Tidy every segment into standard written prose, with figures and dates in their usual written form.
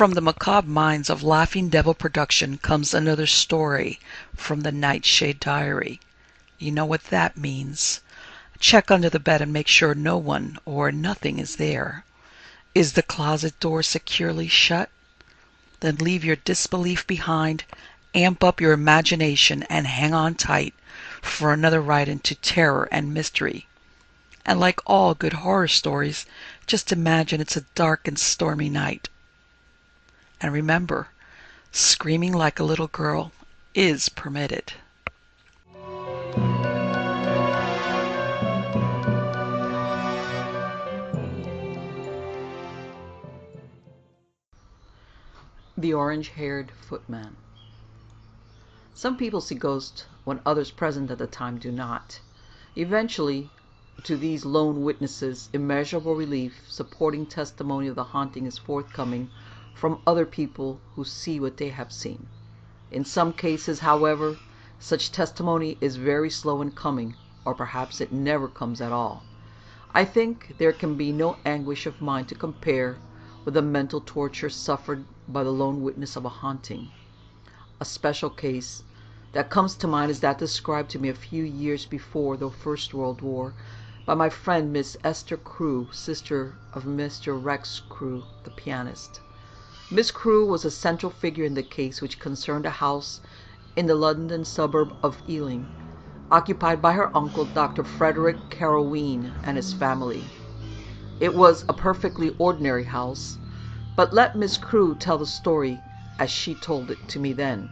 From the macabre minds of Laughing Devil Production comes another story from the Nightshade Diary. You know what that means. Check under the bed and make sure no one or nothing is there. Is the closet door securely shut? Then leave your disbelief behind, amp up your imagination, and hang on tight for another ride into terror and mystery. And like all good horror stories, just imagine it's a dark and stormy night. And remember, screaming like a little girl is permitted. The Orange-Haired Footman. Some people see ghosts when others present at the time do not. Eventually, to these lone witnesses, immeasurable relief, supporting testimony of the haunting is forthcoming from other people who see what they have seen. In some cases, however, such testimony is very slow in coming, or perhaps it never comes at all. I think there can be no anguish of mind to compare with the mental torture suffered by the lone witness of a haunting. A special case that comes to mind is that described to me a few years before the First World War by my friend Miss Esther Crewe, sister of Mr. Rex Crewe, the pianist. Miss Crewe was a central figure in the case, which concerned a house in the London suburb of Ealing, occupied by her uncle, Dr. Frederick Caroween, and his family. It was a perfectly ordinary house, but let Miss Crewe tell the story as she told it to me then.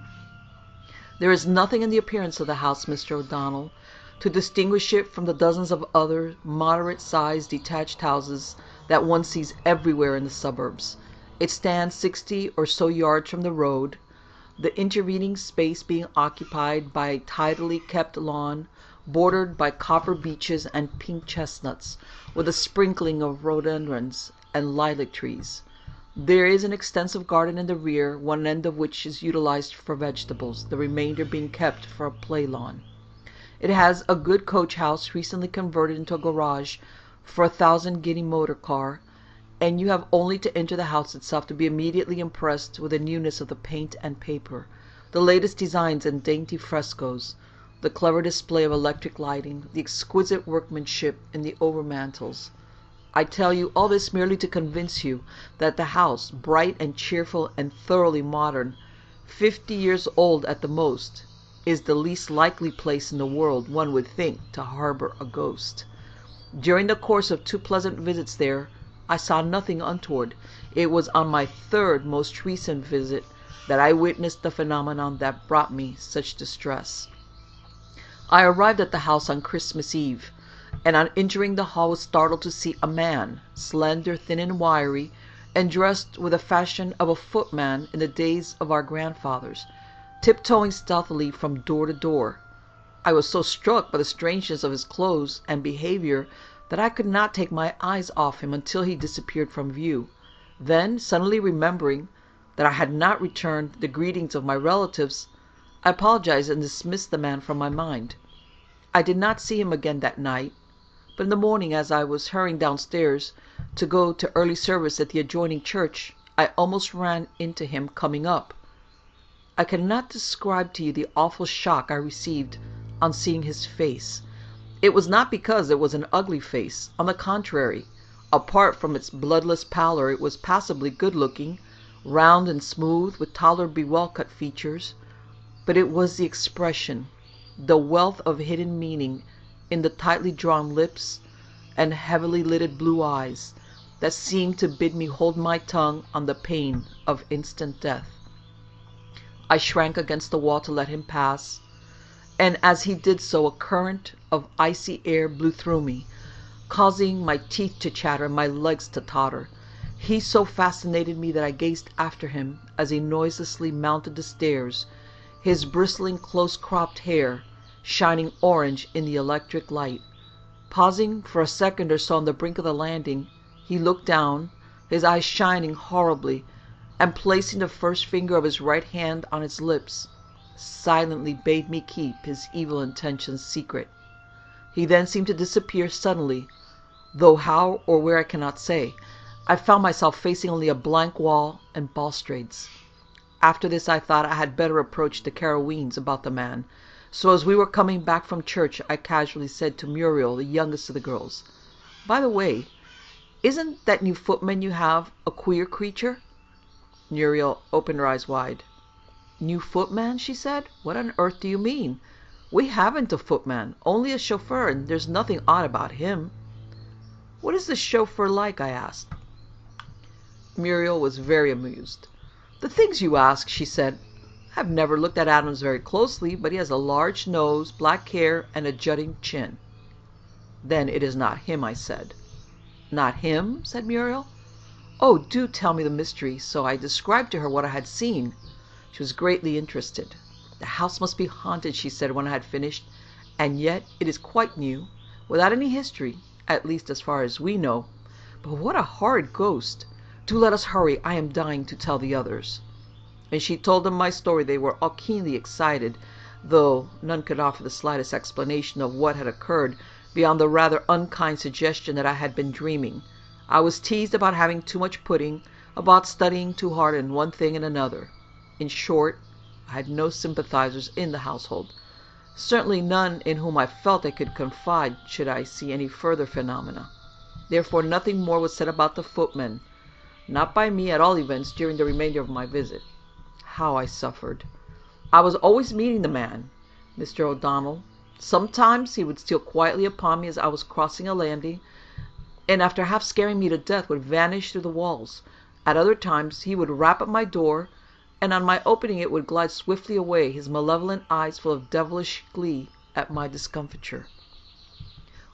There is nothing in the appearance of the house, Mr. O'Donnell, to distinguish it from the dozens of other moderate-sized detached houses that one sees everywhere in the suburbs. It stands 60 or so yards from the road, the intervening space being occupied by a tidily kept lawn bordered by copper beeches and pink chestnuts, with a sprinkling of rhododendrons and lilac trees. There is an extensive garden in the rear, one end of which is utilized for vegetables, the remainder being kept for a play lawn. It has a good coach house recently converted into a garage for a 1,000-guinea motor car, and you have only to enter the house itself to be immediately impressed with the newness of the paint and paper, the latest designs and dainty frescoes, the clever display of electric lighting, the exquisite workmanship in the overmantels. I tell you all this merely to convince you that the house, bright and cheerful and thoroughly modern, 50 years old at the most, is the least likely place in the world, one would think, to harbor a ghost. During the course of 2 pleasant visits there, I saw nothing untoward. It was on my 3rd most recent visit that I witnessed the phenomenon that brought me such distress. I arrived at the house on Christmas Eve, and on entering the hall was startled to see a man, slender, thin, and wiry, and dressed with the fashion of a footman in the days of our grandfathers, tiptoeing stealthily from door to door. I was so struck by the strangeness of his clothes and behavior that I could not take my eyes off him until he disappeared from view. Then, suddenly remembering that I had not returned the greetings of my relatives, I apologized and dismissed the man from my mind. I did not see him again that night, but in the morning, as I was hurrying downstairs to go to early service at the adjoining church, I almost ran into him coming up. I cannot describe to you the awful shock I received on seeing his face. It was not because it was an ugly face. On the contrary, apart from its bloodless pallor, it was passably good-looking, round and smooth, with tolerably well-cut features. But it was the expression, the wealth of hidden meaning in the tightly drawn lips and heavily lidded blue eyes, that seemed to bid me hold my tongue on the pain of instant death. I shrank against the wall to let him pass, and as he did so a current of icy air blew through me, causing my teeth to chatter and my legs to totter. He so fascinated me that I gazed after him as he noiselessly mounted the stairs, his bristling close-cropped hair shining orange in the electric light. Pausing for a second or so on the brink of the landing, he looked down, his eyes shining horribly, and placing the first finger of his right hand on his lips, silently bade me keep his evil intentions secret. He then seemed to disappear suddenly, though how or where I cannot say. I found myself facing only a blank wall and balustrades. After this I thought I had better approach the Caroweens about the man, so as we were coming back from church I casually said to Muriel, the youngest of the girls, "By the way, isn't that new footman you have a queer creature?" Muriel opened her eyes wide. "New footman?" she said. "What on earth do you mean? We haven't a footman, only a chauffeur, and there's nothing odd about him." "What is the chauffeur like?" I asked. Muriel was very amused. "The things you ask," she said. "I have never looked at Adams very closely, but he has a large nose, black hair, and a jutting chin." "Then it is not him," I said. "Not him?" said Muriel. "Oh, do tell me the mystery." So I described to her what I had seen. She was greatly interested. "The house must be haunted," she said when I had finished, "and yet it is quite new, without any history, at least as far as we know. But what a horrid ghost! Do let us hurry, I am dying to tell the others." And she told them my story. They were all keenly excited, though none could offer the slightest explanation of what had occurred beyond the rather unkind suggestion that I had been dreaming. I was teased about having too much pudding, about studying too hard in one thing and another. In short, I had no sympathizers in the household, certainly none in whom I felt I could confide should I see any further phenomena. Therefore nothing more was said about the footman, not by me at all events during the remainder of my visit. How I suffered! I was always meeting the man, Mr. O'Donnell. Sometimes he would steal quietly upon me as I was crossing a landing, and after half scaring me to death would vanish through the walls. At other times he would rap at my door, and on my opening it would glide swiftly away, his malevolent eyes full of devilish glee at my discomfiture.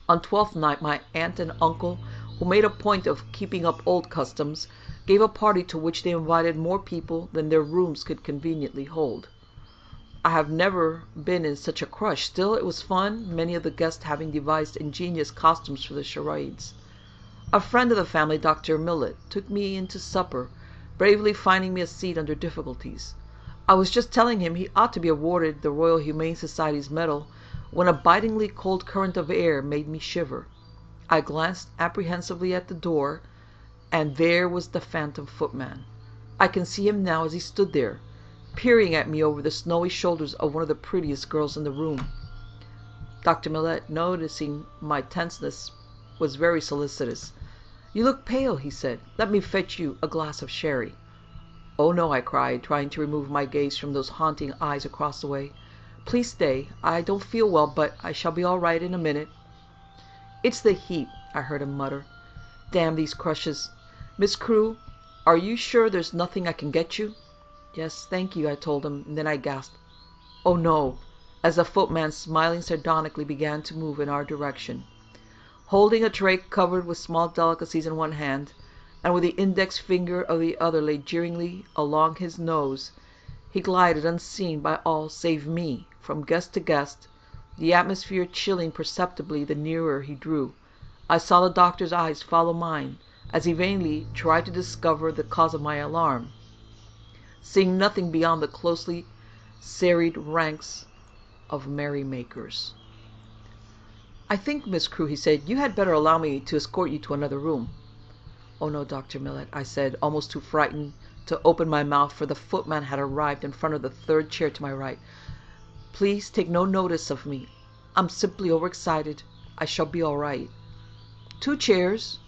On Twelfth Night my aunt and uncle, who made a point of keeping up old customs, gave a party to which they invited more people than their rooms could conveniently hold. I have never been in such a crush. Still, it was fun, many of the guests having devised ingenious costumes for the charades. A friend of the family, Dr. Millet, took me in to supper, bravely finding me a seat under difficulties. I was just telling him he ought to be awarded the Royal Humane Society's medal when a bitingly cold current of air made me shiver. I glanced apprehensively at the door, and there was the phantom footman. I can see him now as he stood there, peering at me over the snowy shoulders of one of the prettiest girls in the room. Dr. Millet, noticing my tenseness, was very solicitous. "You look pale," he said. "Let me fetch you a glass of sherry." "Oh no," I cried, trying to remove my gaze from those haunting eyes across the way. "Please stay. I don't feel well, but I shall be all right in a minute." "It's the heat," I heard him mutter. "Damn these crushes. Miss Crewe, are you sure there's nothing I can get you?" "Yes, thank you," I told him, and then I gasped, "Oh no," as the footman, smiling sardonically, began to move in our direction. Holding a tray covered with small delicacies in one hand, and with the index finger of the other laid jeeringly along his nose, he glided unseen by all save me, from guest to guest, the atmosphere chilling perceptibly the nearer he drew. I saw the doctor's eyes follow mine, as he vainly tried to discover the cause of my alarm, seeing nothing beyond the closely serried ranks of merrymakers. "I think, Miss Crewe," he said, "you had better allow me to escort you to another room." "Oh no, Dr. Millet," I said, almost too frightened to open my mouth, for the footman had arrived in front of the third chair to my right. "Please take no notice of me. I'm simply overexcited. I shall be all right." "Two chairs?"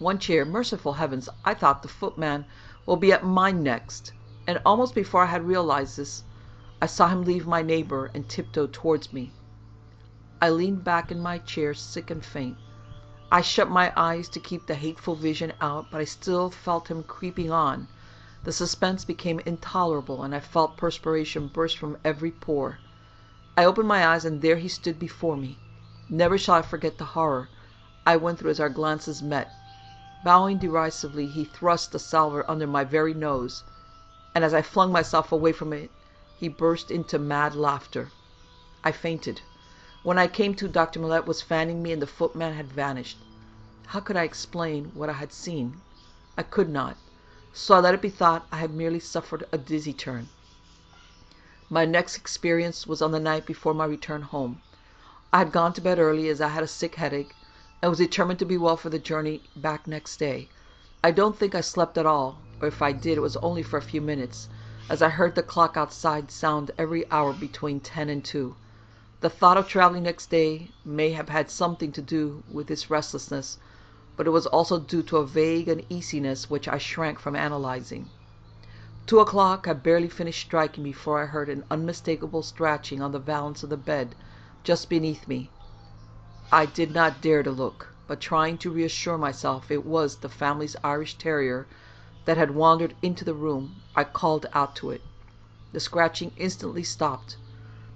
"One chair. Merciful heavens, I thought the footman will be at mine next." And almost before I had realized this, I saw him leave my neighbor and tiptoe towards me. I leaned back in my chair, sick and faint. I shut my eyes to keep the hateful vision out, but I still felt him creeping on. The suspense became intolerable, and I felt perspiration burst from every pore. I opened my eyes, and there he stood before me. Never shall I forget the horror I went through as our glances met. Bowing derisively, he thrust the salver under my very nose, and as I flung myself away from it, he burst into mad laughter. I fainted. When I came to, Dr. Millet was fanning me, and the footman had vanished. How could I explain what I had seen? I could not, so I let it be thought I had merely suffered a dizzy turn. My next experience was on the night before my return home. I had gone to bed early, as I had a sick headache, and was determined to be well for the journey back next day. I don't think I slept at all, or if I did, it was only for a few minutes, as I heard the clock outside sound every hour between 10 and 2. The thought of traveling next day may have had something to do with this restlessness, but it was also due to a vague uneasiness which I shrank from analyzing. 2 o'clock had barely finished striking before I heard an unmistakable scratching on the valance of the bed just beneath me. I did not dare to look, but trying to reassure myself it was the family's Irish terrier that had wandered into the room, I called out to it. The scratching instantly stopped,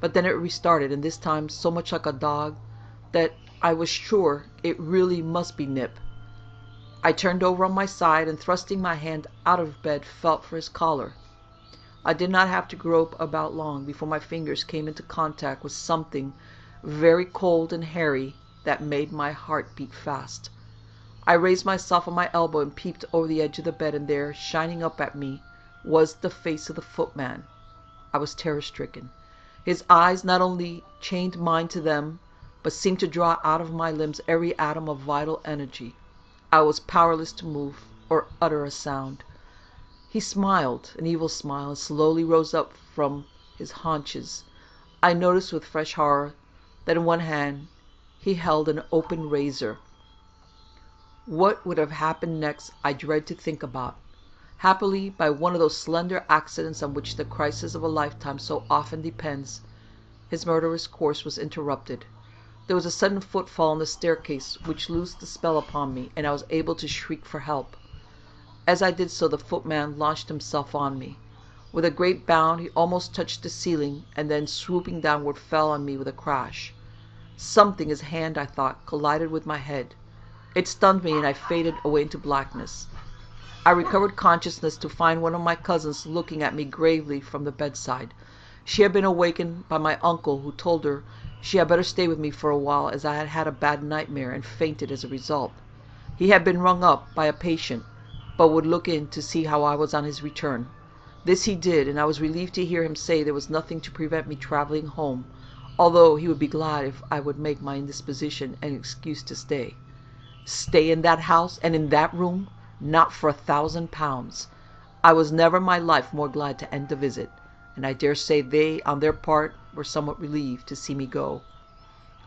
but then it restarted, and this time so much like a dog that I was sure it really must be Nip. I turned over on my side and, thrusting my hand out of bed, felt for his collar. I did not have to grope about long before my fingers came into contact with something very cold and hairy that made my heart beat fast. I raised myself on my elbow and peeped over the edge of the bed, and there, shining up at me, was the face of the footman. I was terror-stricken. His eyes not only chained mine to them, but seemed to draw out of my limbs every atom of vital energy. I was powerless to move or utter a sound. He smiled, an evil smile, and slowly rose up from his haunches. I noticed with fresh horror that in one hand he held an open razor. What would have happened next I dread to think about. Happily, by one of those slender accidents on which the crisis of a lifetime so often depends, his murderous course was interrupted. There was a sudden footfall on the staircase which loosed the spell upon me, and I was able to shriek for help. As I did so, the footman launched himself on me. With a great bound, he almost touched the ceiling, and then, swooping downward, fell on me with a crash. Something, his hand, I thought, collided with my head. It stunned me, and I faded away into blackness. I recovered consciousness to find one of my cousins looking at me gravely from the bedside. She had been awakened by my uncle, who told her she had better stay with me for a while, as I had had a bad nightmare and fainted as a result. He had been rung up by a patient, but would look in to see how I was on his return. This he did, and I was relieved to hear him say there was nothing to prevent me traveling home, although he would be glad if I would make my indisposition an excuse to stay. Stay in that house, and in that room? Not for £1,000. I was never in my life more glad to end the visit, and I dare say they, on their part, were somewhat relieved to see me go.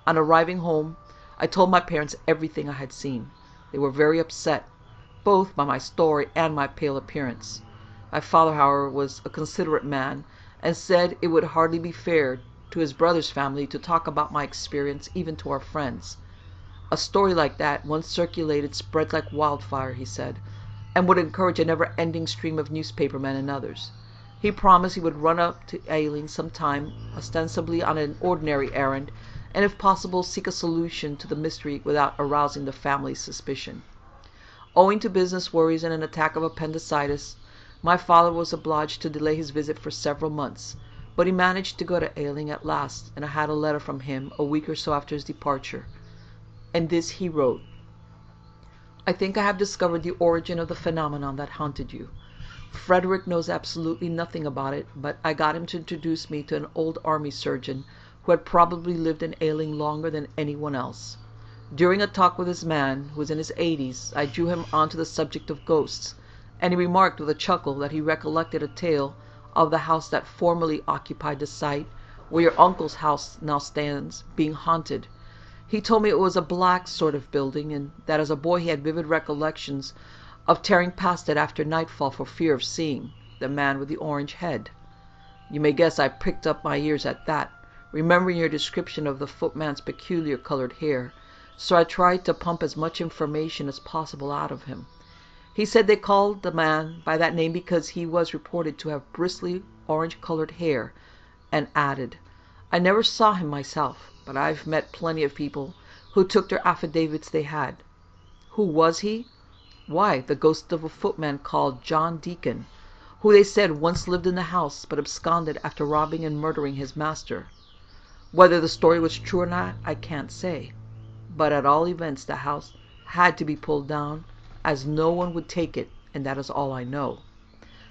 On arriving home, I told my parents everything I had seen. They were very upset, both by my story and my pale appearance. My father, however, was a considerate man, and said it would hardly be fair to his brother's family to talk about my experience even to our friends. A story like that, once circulated, spread like wildfire, he said, and would encourage a never-ending stream of newspapermen and others. He promised he would run up to Ailing some time, ostensibly on an ordinary errand, and if possible seek a solution to the mystery without arousing the family's suspicion. Owing to business worries and an attack of appendicitis, my father was obliged to delay his visit for several months, but he managed to go to Ailing at last, and I had a letter from him a week or so after his departure. And this he wrote: I think I have discovered the origin of the phenomenon that haunted you. Frederick knows absolutely nothing about it, but I got him to introduce me to an old army surgeon who had probably lived in Ailing longer than anyone else. During a talk with this man, who was in his 80s, I drew him on to the subject of ghosts, and he remarked with a chuckle that he recollected a tale of the house that formerly occupied the site where your uncle's house now stands being haunted. He told me it was a black sort of building, and that as a boy he had vivid recollections of tearing past it after nightfall for fear of seeing the man with the orange head. You may guess I pricked up my ears at that, remembering your description of the footman's peculiar colored hair, so I tried to pump as much information as possible out of him. He said they called the man by that name because he was reported to have bristly orange-colored hair, and added, I never saw him myself, but I've met plenty of people who took their affidavits they had. Who was he? Why, the ghost of a footman called John Deacon, who they said once lived in the house, but absconded after robbing and murdering his master. Whether the story was true or not, I can't say, but at all events the house had to be pulled down, as no one would take it, and that is all I know.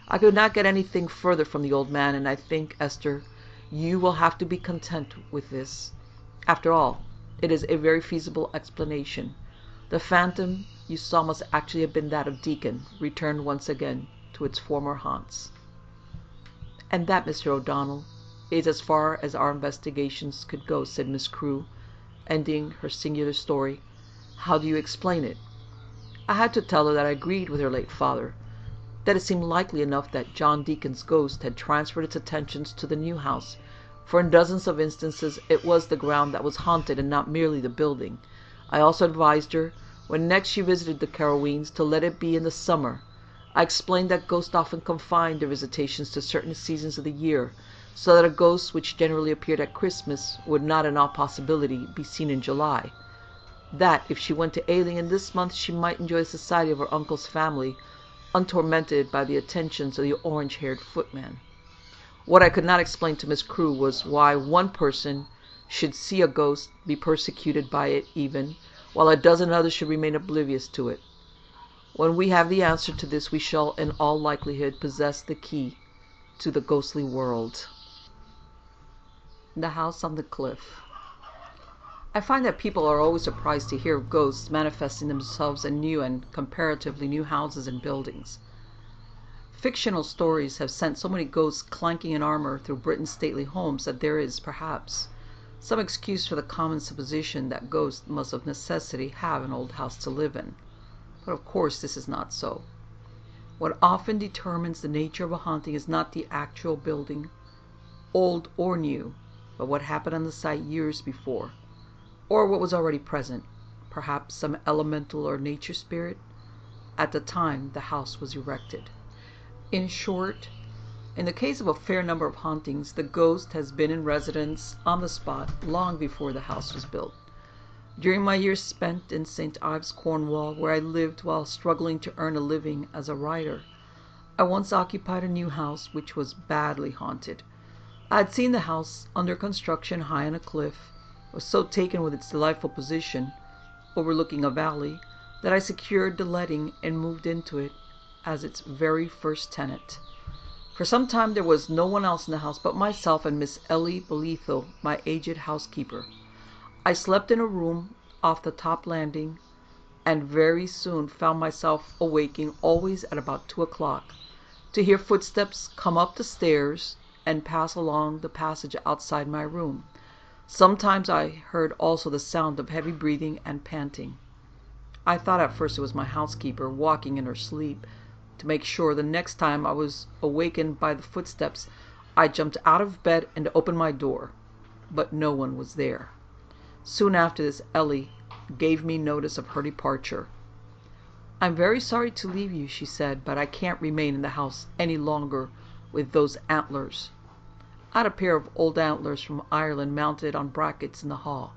I could not get anything further from the old man, and I think, Esther, you will have to be content with this. After all, it is a very feasible explanation. The phantom you saw must actually have been that of Deacon, returned once again to its former haunts. And that, Mr. O'Donnell, is as far as our investigations could go, said Miss Crewe, ending her singular story. How do you explain it? I had to tell her that I agreed with her late father, that it seemed likely enough that John Deacon's ghost had transferred its attentions to the new house, for in dozens of instances it was the ground that was haunted and not merely the building. I also advised her, when next she visited the Carowinds, to let it be in the summer. I explained that ghosts often confined their visitations to certain seasons of the year, so that a ghost which generally appeared at Christmas would not in all possibility be seen in July. That if she went to Ailing in this month she might enjoy the society of her uncle's family, untormented by the attentions of the orange-haired footman. What I could not explain to Miss Crewe was why one person should see a ghost, be persecuted by it even, while a dozen others should remain oblivious to it. When we have the answer to this, we shall in all likelihood possess the key to the ghostly world. The House on the Cliff. I find that people are always surprised to hear of ghosts manifesting themselves in new and comparatively new houses and buildings. Fictional stories have sent so many ghosts clanking in armor through Britain's stately homes that there is, perhaps, some excuse for the common supposition that ghosts must of necessity have an old house to live in. But of course this is not so. What often determines the nature of a haunting is not the actual building, old or new, but what happened on the site years before, or what was already present, perhaps some elemental or nature spirit, at the time the house was erected. In short, in the case of a fair number of hauntings, the ghost has been in residence on the spot long before the house was built. During my years spent in St. Ives, Cornwall, where I lived while struggling to earn a living as a writer, I once occupied a new house which was badly haunted. I had seen the house under construction high on a cliff, was so taken with its delightful position, overlooking a valley, that I secured the letting and moved into it as its very first tenant. For some time there was no one else in the house but myself and Miss Ellie Bolitho, my aged housekeeper. I slept in a room off the top landing, and very soon found myself awaking always at about 2 o'clock, to hear footsteps come up the stairs and pass along the passage outside my room. Sometimes I heard also the sound of heavy breathing and panting. I thought at first it was my housekeeper walking in her sleep. To make sure, the next time I was awakened by the footsteps, I jumped out of bed and opened my door, but no one was there. Soon after this, Ellie gave me notice of her departure. "I'm very sorry to leave you," she said, "but I can't remain in the house any longer with those antlers." I had a pair of old antlers from Ireland mounted on brackets in the hall.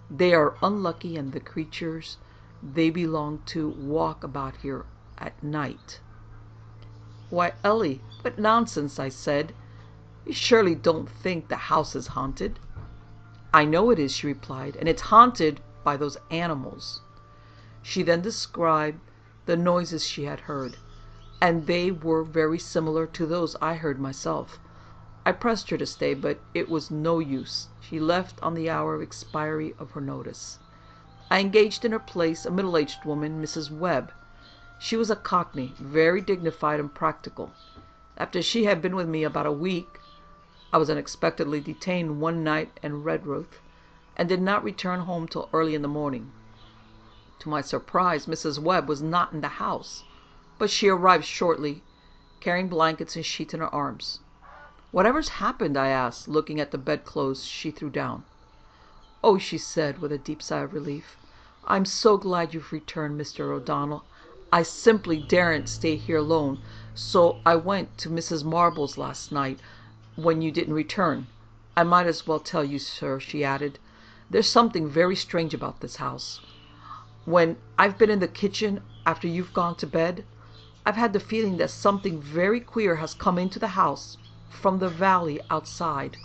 "They are unlucky, and the creatures they belong to walk about here at night." "Why, Ellie, what nonsense," I said. "You surely don't think the house is haunted?" "I know it is," she replied, "and it's haunted by those animals." She then described the noises she had heard, and they were very similar to those I heard myself. I pressed her to stay, but it was no use. She left on the hour of expiry of her notice. I engaged in her place a middle-aged woman, Mrs. Webb. She was a Cockney, very dignified and practical. After she had been with me about a week, I was unexpectedly detained one night in Redruth, and did not return home till early in the morning. To my surprise, Mrs. Webb was not in the house, but she arrived shortly, carrying blankets and sheets in her arms. "Whatever's happened?" I asked, looking at the bedclothes she threw down. "Oh," she said, with a deep sigh of relief, "I'm so glad you've returned, Mr. O'Donnell. I simply daren't stay here alone, so I went to Mrs. Marble's last night, when you didn't return. I might as well tell you, sir," she added, "there's something very strange about this house. When I've been in the kitchen after you've gone to bed, I've had the feeling that something very queer has come into the house from the valley outside.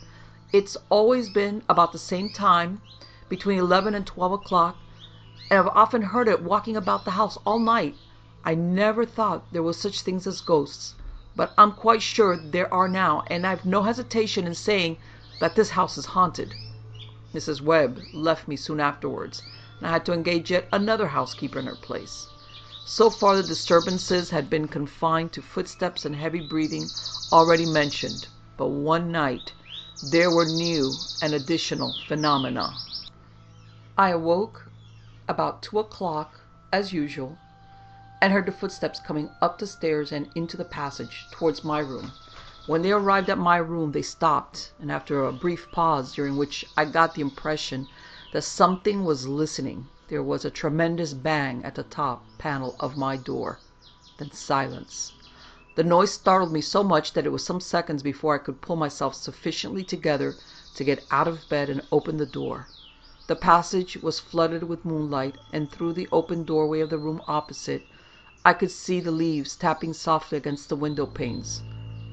It's always been about the same time, between 11 and 12 o'clock, and I've often heard it walking about the house all night. I never thought there were such things as ghosts, but I'm quite sure there are now, and I've no hesitation in saying that this house is haunted." Mrs. Webb left me soon afterwards, and I had to engage yet another housekeeper in her place. So far the disturbances had been confined to footsteps and heavy breathing already mentioned, but one night there were new and additional phenomena. I awoke about 2 o'clock, as usual, and heard the footsteps coming up the stairs and into the passage towards my room. When they arrived at my room, they stopped, and after a brief pause, during which I got the impression that something was listening, there was a tremendous bang at the top panel of my door. Then silence. The noise startled me so much that it was some seconds before I could pull myself sufficiently together to get out of bed and open the door. The passage was flooded with moonlight, and through the open doorway of the room opposite, I could see the leaves tapping softly against the window panes.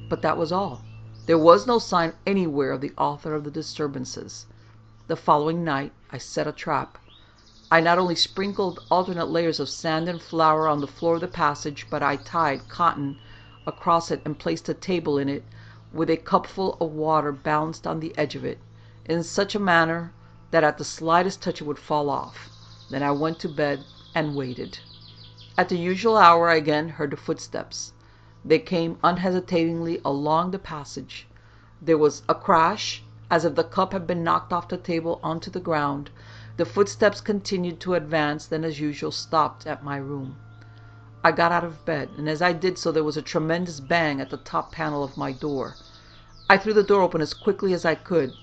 But that was all. There was no sign anywhere of the author of the disturbances. The following night I set a trap. I not only sprinkled alternate layers of sand and flour on the floor of the passage, but I tied cotton across it and placed a table in it with a cupful of water balanced on the edge of it, in such a manner that at the slightest touch it would fall off. Then I went to bed and waited. At the usual hour I again heard the footsteps. They came unhesitatingly along the passage. There was a crash, as if the cup had been knocked off the table onto the ground. The footsteps continued to advance, then as usual stopped at my room. I got out of bed, and as I did so there was a tremendous bang at the top panel of my door. I threw the door open as quickly as I could,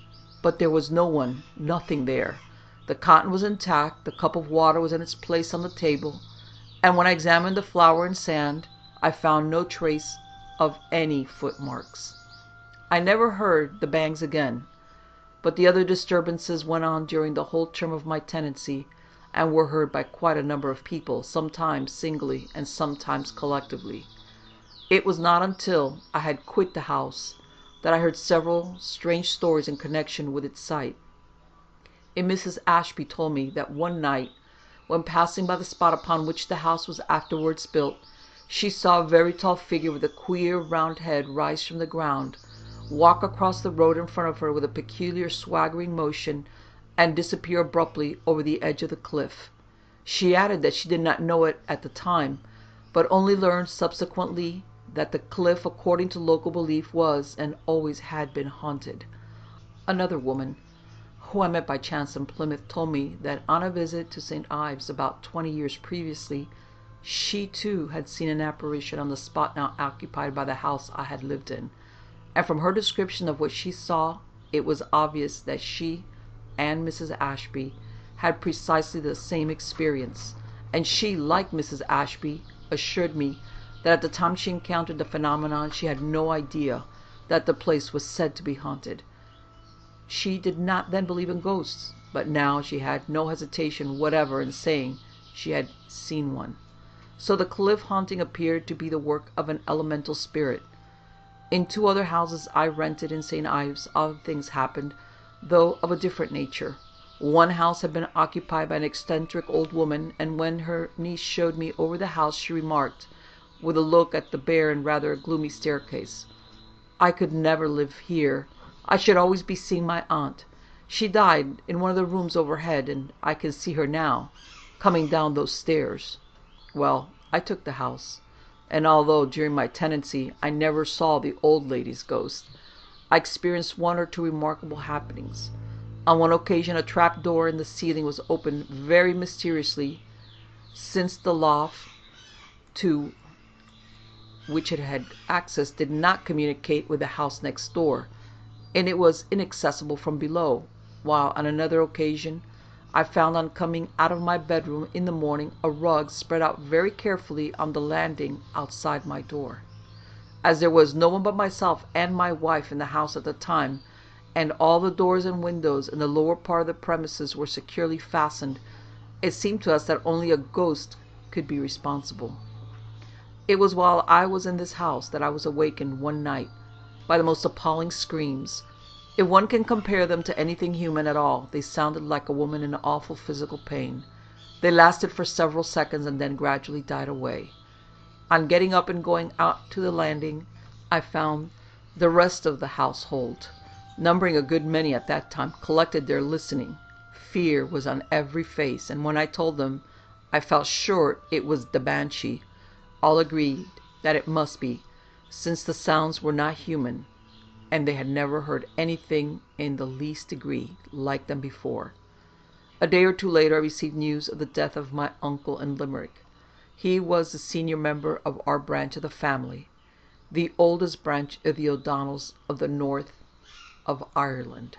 but there was no one, nothing there. The cotton was intact, the cup of water was in its place on the table, and when I examined the flour and sand, I found no trace of any footmarks. I never heard the bangs again, but the other disturbances went on during the whole term of my tenancy, and were heard by quite a number of people, sometimes singly and sometimes collectively. It was not until I had quit the house that I heard several strange stories in connection with its site. A Mrs. Ashby told me that one night, when passing by the spot upon which the house was afterwards built, she saw a very tall figure with a queer round head rise from the ground, walk across the road in front of her with a peculiar swaggering motion, and disappear abruptly over the edge of the cliff. She added that she did not know it at the time, but only learned subsequently that the cliff, according to local belief, was and always had been haunted. Another woman, who I met by chance in Plymouth, told me that on a visit to St. Ives about 20 years previously, she too had seen an apparition on the spot now occupied by the house I had lived in, and from her description of what she saw, it was obvious that she and Mrs. Ashby had precisely the same experience, and she, like Mrs. Ashby, assured me that at the time she encountered the phenomenon she had no idea that the place was said to be haunted. She did not then believe in ghosts, but now she had no hesitation whatever in saying she had seen one. So the cliff haunting appeared to be the work of an elemental spirit. In 2 other houses I rented in St. Ives, other things happened, though of a different nature. One house had been occupied by an eccentric old woman, and when her niece showed me over the house, she remarked, with a look at the bare and rather gloomy staircase, "I could never live here. I should always be seeing my aunt. She died in one of the rooms overhead, and I can see her now, coming down those stairs." Well, I took the house, and although during my tenancy I never saw the old lady's ghost, I experienced 1 or 2 remarkable happenings. On one occasion a trap door in the ceiling was opened very mysteriously, since the loft to which it had access did not communicate with the house next door, and it was inaccessible from below, while on another occasion I found on coming out of my bedroom in the morning a rug spread out very carefully on the landing outside my door. As there was no one but myself and my wife in the house at the time, and all the doors and windows in the lower part of the premises were securely fastened, it seemed to us that only a ghost could be responsible. It was while I was in this house that I was awakened one night by the most appalling screams. If one can compare them to anything human at all, they sounded like a woman in awful physical pain. They lasted for several seconds and then gradually died away. On getting up and going out to the landing, I found the rest of the household, numbering a good many at that time, collected there listening. Fear was on every face, and when I told them I felt sure it was the banshee, all agreed that it must be, since the sounds were not human, and they had never heard anything in the least degree like them before. A day or two later I received news of the death of my uncle in Limerick. He was the senior member of our branch of the family, the oldest branch of the O'Donnells of the north of Ireland.